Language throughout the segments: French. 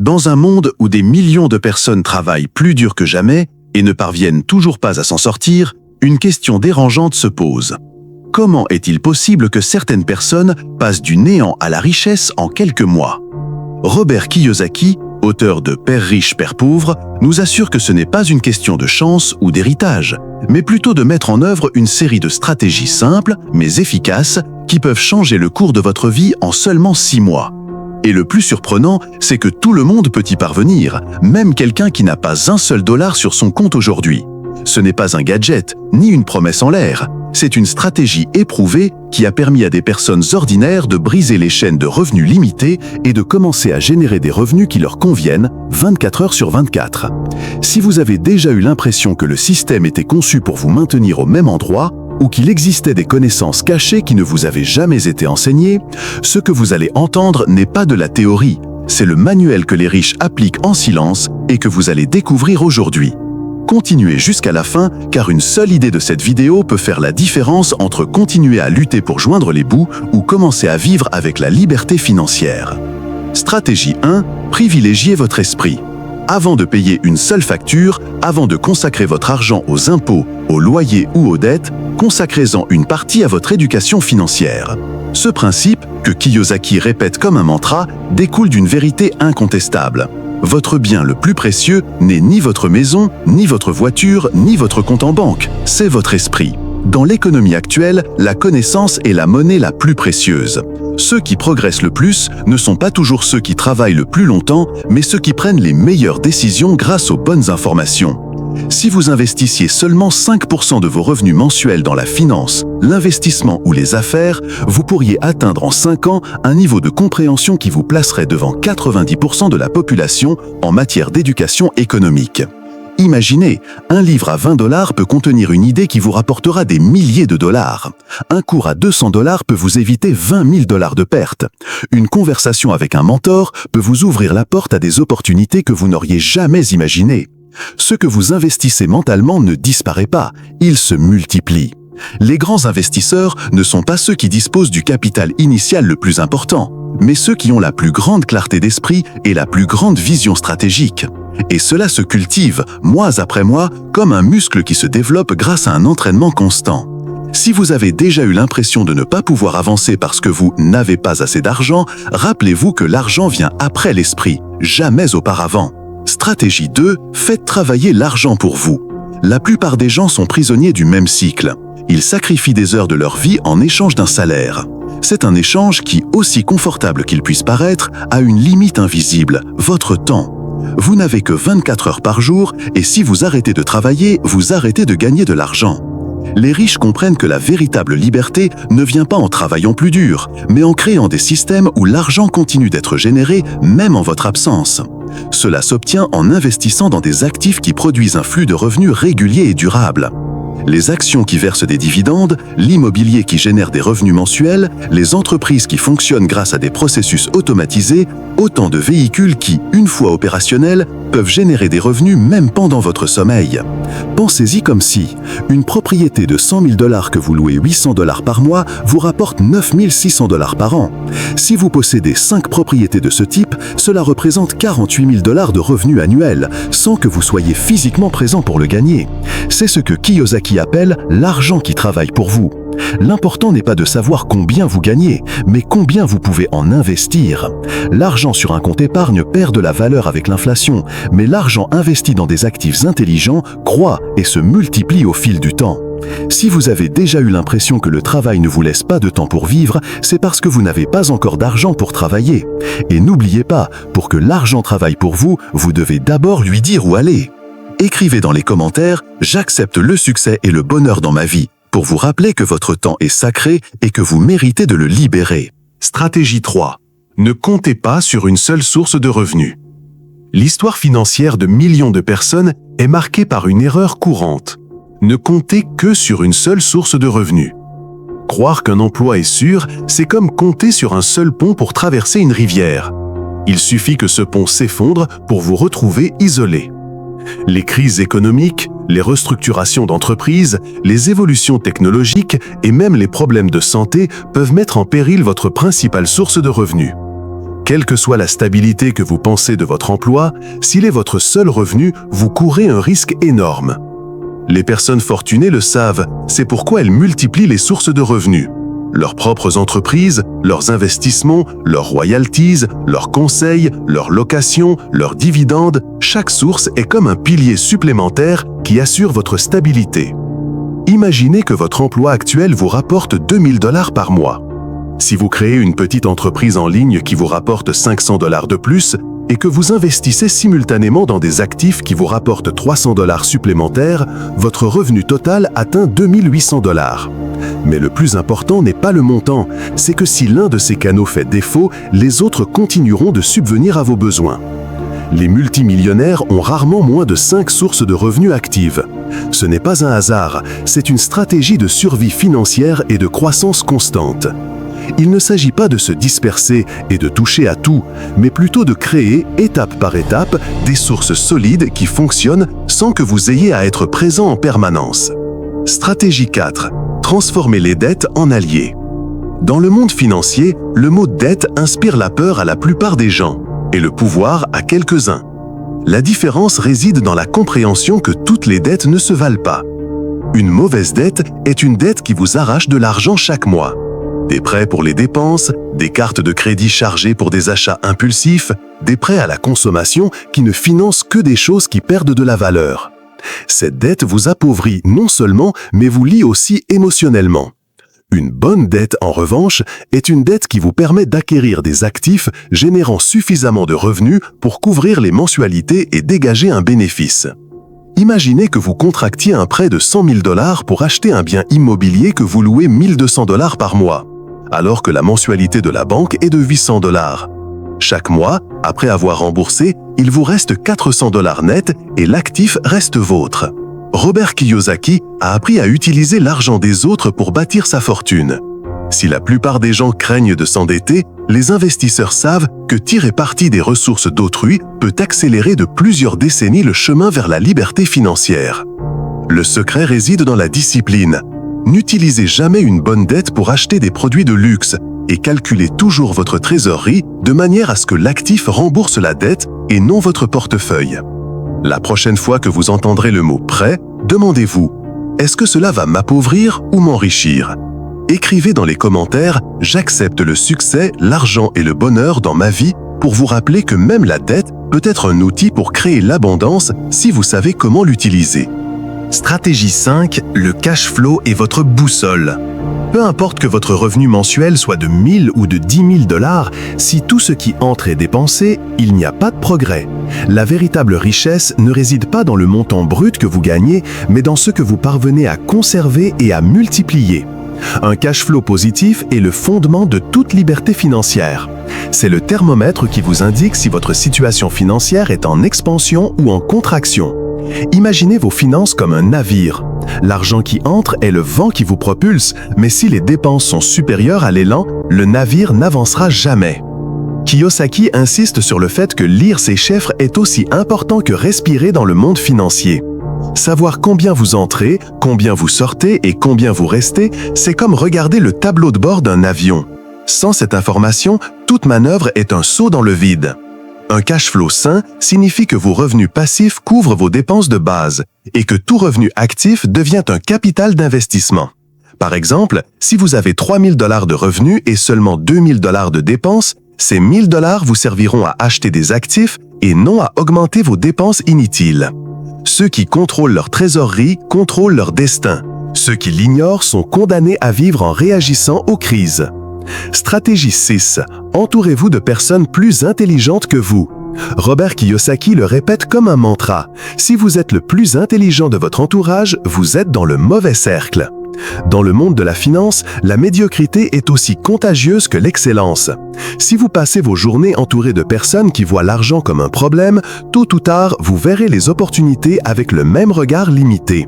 Dans un monde où des millions de personnes travaillent plus dur que jamais et ne parviennent toujours pas à s'en sortir, une question dérangeante se pose. Comment est-il possible que certaines personnes passent du néant à la richesse en quelques mois? Robert Kiyosaki, auteur de Père riche, Père pauvre, nous assure que ce n'est pas une question de chance ou d'héritage, mais plutôt de mettre en œuvre une série de stratégies simples mais efficaces qui peuvent changer le cours de votre vie en seulement 6 mois. Et le plus surprenant, c'est que tout le monde peut y parvenir, même quelqu'un qui n'a pas un seul dollar sur son compte aujourd'hui. Ce n'est pas un gadget, ni une promesse en l'air. C'est une stratégie éprouvée qui a permis à des personnes ordinaires de briser les chaînes de revenus limités et de commencer à générer des revenus qui leur conviennent 24 heures sur 24. Si vous avez déjà eu l'impression que le système était conçu pour vous maintenir au même endroit, ou qu'il existait des connaissances cachées qui ne vous avaient jamais été enseignées, ce que vous allez entendre n'est pas de la théorie, c'est le manuel que les riches appliquent en silence et que vous allez découvrir aujourd'hui. Continuez jusqu'à la fin, car une seule idée de cette vidéo peut faire la différence entre continuer à lutter pour joindre les bouts ou commencer à vivre avec la liberté financière. Stratégie 1. Privilégiez votre esprit. Avant de payer une seule facture, avant de consacrer votre argent aux impôts, aux loyers ou aux dettes, consacrez-en une partie à votre éducation financière. Ce principe, que Kiyosaki répète comme un mantra, découle d'une vérité incontestable. Votre bien le plus précieux n'est ni votre maison, ni votre voiture, ni votre compte en banque, c'est votre esprit. Dans l'économie actuelle, la connaissance est la monnaie la plus précieuse. Ceux qui progressent le plus ne sont pas toujours ceux qui travaillent le plus longtemps, mais ceux qui prennent les meilleures décisions grâce aux bonnes informations. Si vous investissiez seulement 5% de vos revenus mensuels dans la finance, l'investissement ou les affaires, vous pourriez atteindre en 5 ans un niveau de compréhension qui vous placerait devant 90% de la population en matière d'éducation économique. Imaginez, un livre à 20 $ peut contenir une idée qui vous rapportera des milliers de dollars. Un cours à 200 $ peut vous éviter 20 000 $ de pertes. Une conversation avec un mentor peut vous ouvrir la porte à des opportunités que vous n'auriez jamais imaginées. Ce que vous investissez mentalement ne disparaît pas, il se multiplie. Les grands investisseurs ne sont pas ceux qui disposent du capital initial le plus important, mais ceux qui ont la plus grande clarté d'esprit et la plus grande vision stratégique. Et cela se cultive, mois après mois, comme un muscle qui se développe grâce à un entraînement constant. Si vous avez déjà eu l'impression de ne pas pouvoir avancer parce que vous n'avez pas assez d'argent, rappelez-vous que l'argent vient après l'esprit, jamais auparavant. Stratégie 2, faites travailler l'argent pour vous. La plupart des gens sont prisonniers du même cycle. Ils sacrifient des heures de leur vie en échange d'un salaire. C'est un échange qui, aussi confortable qu'il puisse paraître, a une limite invisible, votre temps. Vous n'avez que 24 heures par jour et si vous arrêtez de travailler, vous arrêtez de gagner de l'argent. Les riches comprennent que la véritable liberté ne vient pas en travaillant plus dur, mais en créant des systèmes où l'argent continue d'être généré même en votre absence. Cela s'obtient en investissant dans des actifs qui produisent un flux de revenus régulier et durable. Les actions qui versent des dividendes, l'immobilier qui génère des revenus mensuels, les entreprises qui fonctionnent grâce à des processus automatisés, autant de véhicules qui, une fois opérationnels, peuvent générer des revenus même pendant votre sommeil. Pensez-y comme si une propriété de 100 000 $ que vous louez 800 $ par mois vous rapporte 9 600 $ par an. Si vous possédez 5 propriétés de ce type, cela représente 48 000 $ de revenus annuels, sans que vous soyez physiquement présent pour le gagner. C'est ce que Kiyosaki appelle l'argent qui travaille pour vous. L'important n'est pas de savoir combien vous gagnez, mais combien vous pouvez en investir. L'argent sur un compte épargne perd de la valeur avec l'inflation, mais l'argent investi dans des actifs intelligents croît et se multiplie au fil du temps. Si vous avez déjà eu l'impression que le travail ne vous laisse pas de temps pour vivre, c'est parce que vous n'avez pas encore d'argent pour travailler. Et n'oubliez pas, pour que l'argent travaille pour vous, vous devez d'abord lui dire où aller. Écrivez dans les commentaires « J'accepte le succès et le bonheur dans ma vie » pour vous rappeler que votre temps est sacré et que vous méritez de le libérer. Stratégie 3. Ne comptez pas sur une seule source de revenus. L'histoire financière de millions de personnes est marquée par une erreur courante. Ne comptez que sur une seule source de revenus. Croire qu'un emploi est sûr, c'est comme compter sur un seul pont pour traverser une rivière. Il suffit que ce pont s'effondre pour vous retrouver isolé. Les crises économiques, les restructurations d'entreprises, les évolutions technologiques et même les problèmes de santé peuvent mettre en péril votre principale source de revenus. Quelle que soit la stabilité que vous pensez de votre emploi, s'il est votre seul revenu, vous courez un risque énorme. Les personnes fortunées le savent, c'est pourquoi elles multiplient les sources de revenus. Leurs propres entreprises, leurs investissements, leurs royalties, leurs conseils, leurs locations, leurs dividendes, chaque source est comme un pilier supplémentaire qui assure votre stabilité. Imaginez que votre emploi actuel vous rapporte 2000 $ par mois. Si vous créez une petite entreprise en ligne qui vous rapporte 500 $ de plus et que vous investissez simultanément dans des actifs qui vous rapportent 300 $ supplémentaires, votre revenu total atteint 2800 $. Mais le plus important n'est pas le montant, c'est que si l'un de ces canaux fait défaut, les autres continueront de subvenir à vos besoins. Les multimillionnaires ont rarement moins de 5 sources de revenus actives. Ce n'est pas un hasard, c'est une stratégie de survie financière et de croissance constante. Il ne s'agit pas de se disperser et de toucher à tout, mais plutôt de créer, étape par étape, des sources solides qui fonctionnent sans que vous ayez à être présent en permanence. Stratégie 4. Transformer les dettes en alliés. Dans le monde financier, le mot dette inspire la peur à la plupart des gens et le pouvoir à quelques-uns. La différence réside dans la compréhension que toutes les dettes ne se valent pas. Une mauvaise dette est une dette qui vous arrache de l'argent chaque mois. Des prêts pour les dépenses, des cartes de crédit chargées pour des achats impulsifs, des prêts à la consommation qui ne financent que des choses qui perdent de la valeur. Cette dette vous appauvrit non seulement, mais vous lie aussi émotionnellement. Une bonne dette, en revanche, est une dette qui vous permet d'acquérir des actifs générant suffisamment de revenus pour couvrir les mensualités et dégager un bénéfice. Imaginez que vous contractiez un prêt de 100 000 $ pour acheter un bien immobilier que vous louez 1200 $ par mois, alors que la mensualité de la banque est de 800 $. Chaque mois, après avoir remboursé, il vous reste 400 $ net et l'actif reste vôtre. Robert Kiyosaki a appris à utiliser l'argent des autres pour bâtir sa fortune. Si la plupart des gens craignent de s'endetter, les investisseurs savent que tirer parti des ressources d'autrui peut accélérer de plusieurs décennies le chemin vers la liberté financière. Le secret réside dans la discipline. N'utilisez jamais une bonne dette pour acheter des produits de luxe et calculez toujours votre trésorerie de manière à ce que l'actif rembourse la dette et non votre portefeuille. La prochaine fois que vous entendrez le mot « prêt », demandez-vous « Est-ce que cela va m'appauvrir ou m'enrichir ?» Écrivez dans les commentaires « J'accepte le succès, l'argent et le bonheur dans ma vie » pour vous rappeler que même la dette peut être un outil pour créer l'abondance si vous savez comment l'utiliser. Stratégie 5. Le cash flow est votre boussole. Peu importe que votre revenu mensuel soit de 1000 ou de 10 000 $, si tout ce qui entre est dépensé, il n'y a pas de progrès. La véritable richesse ne réside pas dans le montant brut que vous gagnez, mais dans ce que vous parvenez à conserver et à multiplier. Un cash flow positif est le fondement de toute liberté financière. C'est le thermomètre qui vous indique si votre situation financière est en expansion ou en contraction. Imaginez vos finances comme un navire. L'argent qui entre est le vent qui vous propulse, mais si les dépenses sont supérieures à l'élan, le navire n'avancera jamais. Kiyosaki insiste sur le fait que lire ses chiffres est aussi important que respirer dans le monde financier. Savoir combien vous entrez, combien vous sortez et combien vous restez, c'est comme regarder le tableau de bord d'un avion. Sans cette information, toute manœuvre est un saut dans le vide. Un cash flow sain signifie que vos revenus passifs couvrent vos dépenses de base et que tout revenu actif devient un capital d'investissement. Par exemple, si vous avez 3 000 $ de revenus et seulement 2 000 $ de dépenses, ces 1 000 $ vous serviront à acheter des actifs et non à augmenter vos dépenses inutiles. Ceux qui contrôlent leur trésorerie contrôlent leur destin. Ceux qui l'ignorent sont condamnés à vivre en réagissant aux crises. Stratégie 6. Entourez-vous de personnes plus intelligentes que vous. Robert Kiyosaki le répète comme un mantra. Si vous êtes le plus intelligent de votre entourage, vous êtes dans le mauvais cercle. Dans le monde de la finance, la médiocrité est aussi contagieuse que l'excellence. Si vous passez vos journées entourés de personnes qui voient l'argent comme un problème, tôt ou tard, vous verrez les opportunités avec le même regard limité.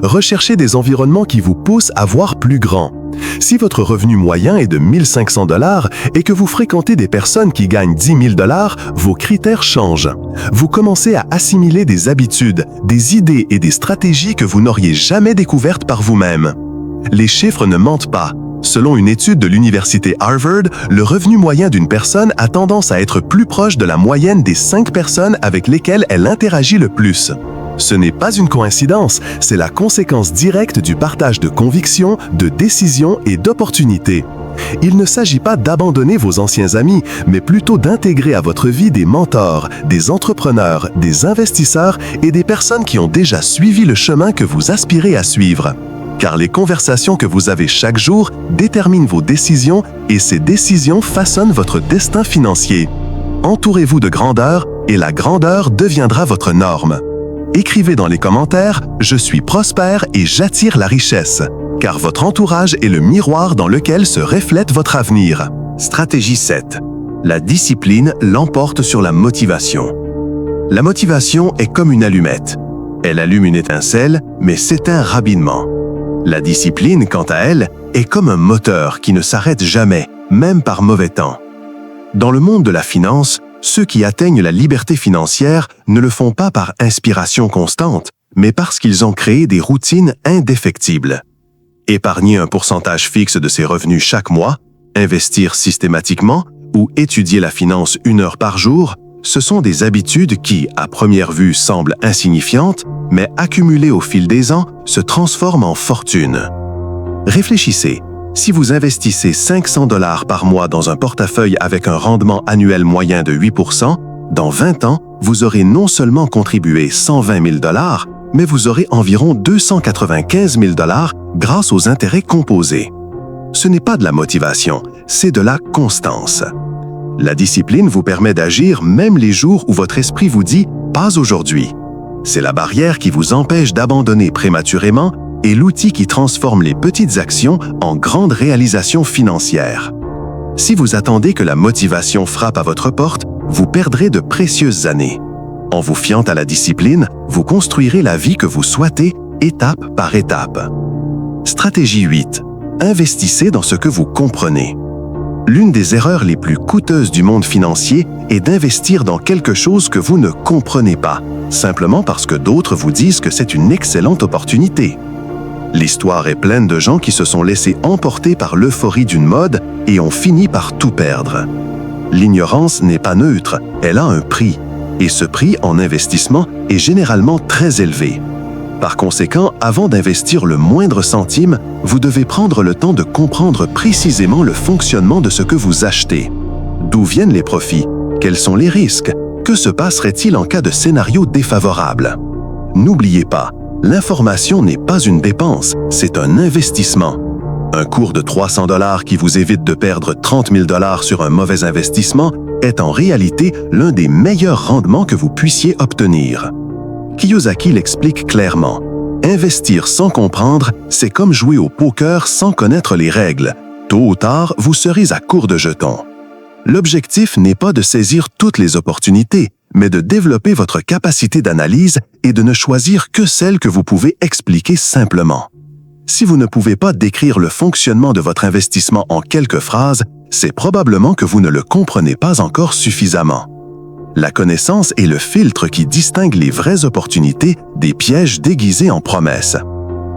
Recherchez des environnements qui vous poussent à voir plus grand. Si votre revenu moyen est de 1 500 $ et que vous fréquentez des personnes qui gagnent 10 000 $, vos critères changent. Vous commencez à assimiler des habitudes, des idées et des stratégies que vous n'auriez jamais découvertes par vous-même. Les chiffres ne mentent pas. Selon une étude de l'université Harvard, le revenu moyen d'une personne a tendance à être plus proche de la moyenne des 5 personnes avec lesquelles elle interagit le plus. Ce n'est pas une coïncidence, c'est la conséquence directe du partage de convictions, de décisions et d'opportunités. Il ne s'agit pas d'abandonner vos anciens amis, mais plutôt d'intégrer à votre vie des mentors, des entrepreneurs, des investisseurs et des personnes qui ont déjà suivi le chemin que vous aspirez à suivre. Car les conversations que vous avez chaque jour déterminent vos décisions et ces décisions façonnent votre destin financier. Entourez-vous de grandeur et la grandeur deviendra votre norme. Écrivez dans les commentaires « Je suis prospère et j'attire la richesse », car votre entourage est le miroir dans lequel se reflète votre avenir. Stratégie 7. La discipline l'emporte sur la motivation. La motivation est comme une allumette. Elle allume une étincelle, mais s'éteint rapidement. La discipline, quant à elle, est comme un moteur qui ne s'arrête jamais, même par mauvais temps. Dans le monde de la finance, ceux qui atteignent la liberté financière ne le font pas par inspiration constante, mais parce qu'ils ont créé des routines indéfectibles. Épargner un pourcentage fixe de ses revenus chaque mois, investir systématiquement ou étudier la finance 1 heure par jour, ce sont des habitudes qui, à première vue, semblent insignifiantes, mais accumulées au fil des ans, se transforment en fortune. Réfléchissez. Si vous investissez 500 $ par mois dans un portefeuille avec un rendement annuel moyen de 8%, dans 20 ans, vous aurez non seulement contribué 120 000 $, mais vous aurez environ 295 000 $ grâce aux intérêts composés. Ce n'est pas de la motivation, c'est de la constance. La discipline vous permet d'agir même les jours où votre esprit vous dit « pas aujourd'hui ». C'est la barrière qui vous empêche d'abandonner prématurément et l'outil qui transforme les petites actions en grandes réalisations financières. Si vous attendez que la motivation frappe à votre porte, vous perdrez de précieuses années. En vous fiant à la discipline, vous construirez la vie que vous souhaitez, étape par étape. Stratégie 8. Investissez dans ce que vous comprenez. L'une des erreurs les plus coûteuses du monde financier est d'investir dans quelque chose que vous ne comprenez pas, simplement parce que d'autres vous disent que c'est une excellente opportunité. L'histoire est pleine de gens qui se sont laissés emporter par l'euphorie d'une mode et ont fini par tout perdre. L'ignorance n'est pas neutre, elle a un prix, et ce prix en investissement est généralement très élevé. Par conséquent, avant d'investir le moindre centime, vous devez prendre le temps de comprendre précisément le fonctionnement de ce que vous achetez. D'où viennent les profits? Quels sont les risques? Que se passerait-il en cas de scénario défavorable? N'oubliez pas, l'information n'est pas une dépense, c'est un investissement. Un cours de 300 $ qui vous évite de perdre 30 000 $ sur un mauvais investissement est en réalité l'un des meilleurs rendements que vous puissiez obtenir. Kiyosaki l'explique clairement. Investir sans comprendre, c'est comme jouer au poker sans connaître les règles. Tôt ou tard, vous serez à court de jetons. L'objectif n'est pas de saisir toutes les opportunités, mais de développer votre capacité d'analyse et de ne choisir que celles que vous pouvez expliquer simplement. Si vous ne pouvez pas décrire le fonctionnement de votre investissement en quelques phrases, c'est probablement que vous ne le comprenez pas encore suffisamment. La connaissance est le filtre qui distingue les vraies opportunités des pièges déguisés en promesses.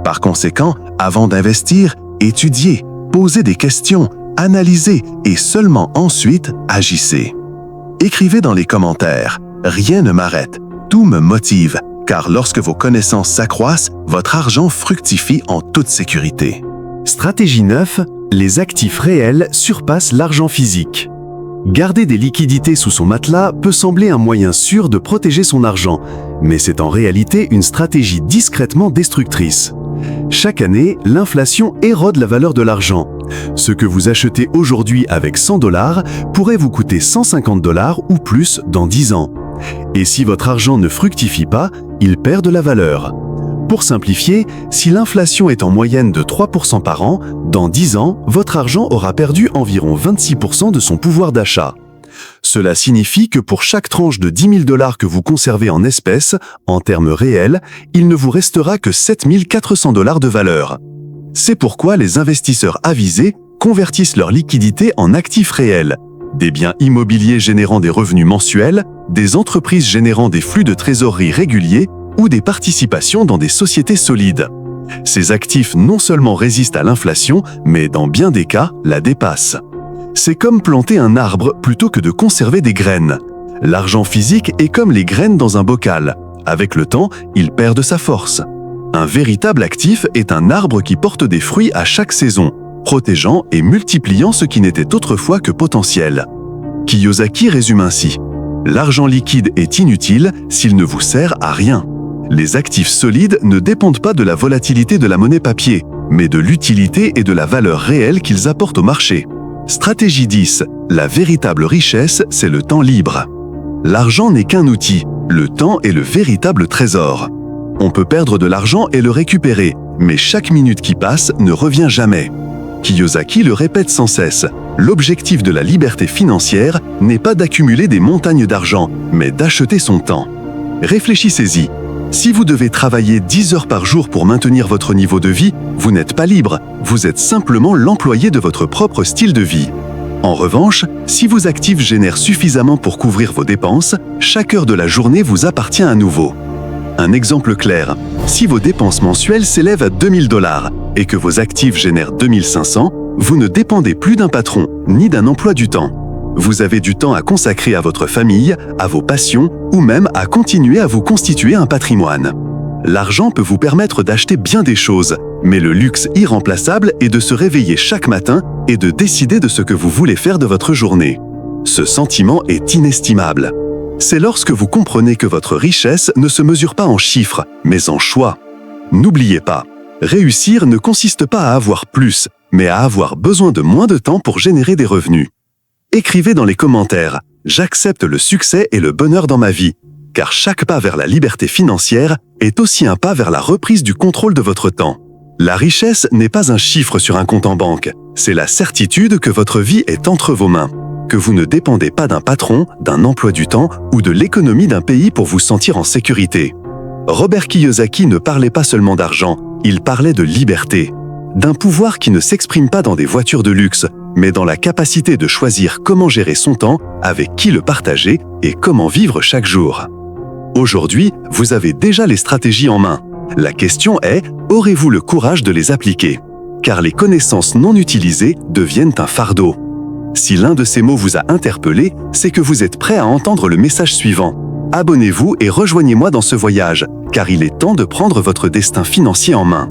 Par conséquent, avant d'investir, étudiez, posez des questions, analysez et seulement ensuite agissez. Écrivez dans les commentaires « Rien ne m'arrête, tout me motive », car lorsque vos connaissances s'accroissent, votre argent fructifie en toute sécurité. Stratégie 9. Les actifs réels surpassent l'argent physique. Garder des liquidités sous son matelas peut sembler un moyen sûr de protéger son argent, mais c'est en réalité une stratégie discrètement destructrice. Chaque année, l'inflation érode la valeur de l'argent. Ce que vous achetez aujourd'hui avec 100 $ pourrait vous coûter 150 $ ou plus dans 10 ans. Et si votre argent ne fructifie pas, il perd de la valeur. Pour simplifier, si l'inflation est en moyenne de 3% par an, dans 10 ans, votre argent aura perdu environ 26% de son pouvoir d'achat. Cela signifie que pour chaque tranche de 10 000 $ que vous conservez en espèces, en termes réels, il ne vous restera que 7 400 $ de valeur. C'est pourquoi les investisseurs avisés convertissent leur liquidité en actifs réels, des biens immobiliers générant des revenus mensuels, des entreprises générant des flux de trésorerie réguliers ou des participations dans des sociétés solides. Ces actifs non seulement résistent à l'inflation, mais dans bien des cas, la dépassent. C'est comme planter un arbre plutôt que de conserver des graines. L'argent physique est comme les graines dans un bocal. Avec le temps, il perd de sa force. Un véritable actif est un arbre qui porte des fruits à chaque saison, protégeant et multipliant ce qui n'était autrefois que potentiel. Kiyosaki résume ainsi: l'argent liquide est inutile s'il ne vous sert à rien. Les actifs solides ne dépendent pas de la volatilité de la monnaie papier, mais de l'utilité et de la valeur réelle qu'ils apportent au marché. Stratégie 10. La véritable richesse, c'est le temps libre. L'argent n'est qu'un outil, le temps est le véritable trésor. On peut perdre de l'argent et le récupérer, mais chaque minute qui passe ne revient jamais. Kiyosaki le répète sans cesse, l'objectif de la liberté financière n'est pas d'accumuler des montagnes d'argent, mais d'acheter son temps. Réfléchissez-y. Si vous devez travailler 10 heures par jour pour maintenir votre niveau de vie, vous n'êtes pas libre, vous êtes simplement l'employé de votre propre style de vie. En revanche, si vos actifs génèrent suffisamment pour couvrir vos dépenses, chaque heure de la journée vous appartient à nouveau. Un exemple clair, si vos dépenses mensuelles s'élèvent à 2000 $ et que vos actifs génèrent 2500, vous ne dépendez plus d'un patron, ni d'un emploi du temps. Vous avez du temps à consacrer à votre famille, à vos passions, ou même à continuer à vous constituer un patrimoine. L'argent peut vous permettre d'acheter bien des choses, mais le luxe irremplaçable est de se réveiller chaque matin et de décider de ce que vous voulez faire de votre journée. Ce sentiment est inestimable. C'est lorsque vous comprenez que votre richesse ne se mesure pas en chiffres, mais en choix. N'oubliez pas, réussir ne consiste pas à avoir plus, mais à avoir besoin de moins de temps pour générer des revenus. Écrivez dans les commentaires « J'accepte le succès et le bonheur dans ma vie », car chaque pas vers la liberté financière est aussi un pas vers la reprise du contrôle de votre temps. La richesse n'est pas un chiffre sur un compte en banque, c'est la certitude que votre vie est entre vos mains, que vous ne dépendez pas d'un patron, d'un emploi du temps ou de l'économie d'un pays pour vous sentir en sécurité. Robert Kiyosaki ne parlait pas seulement d'argent, il parlait de liberté, d'un pouvoir qui ne s'exprime pas dans des voitures de luxe, mais dans la capacité de choisir comment gérer son temps, avec qui le partager et comment vivre chaque jour. Aujourd'hui, vous avez déjà les stratégies en main. La question est, aurez-vous le courage de les appliquer? Car les connaissances non utilisées deviennent un fardeau. Si l'un de ces mots vous a interpellé, c'est que vous êtes prêt à entendre le message suivant. Abonnez-vous et rejoignez-moi dans ce voyage, car il est temps de prendre votre destin financier en main.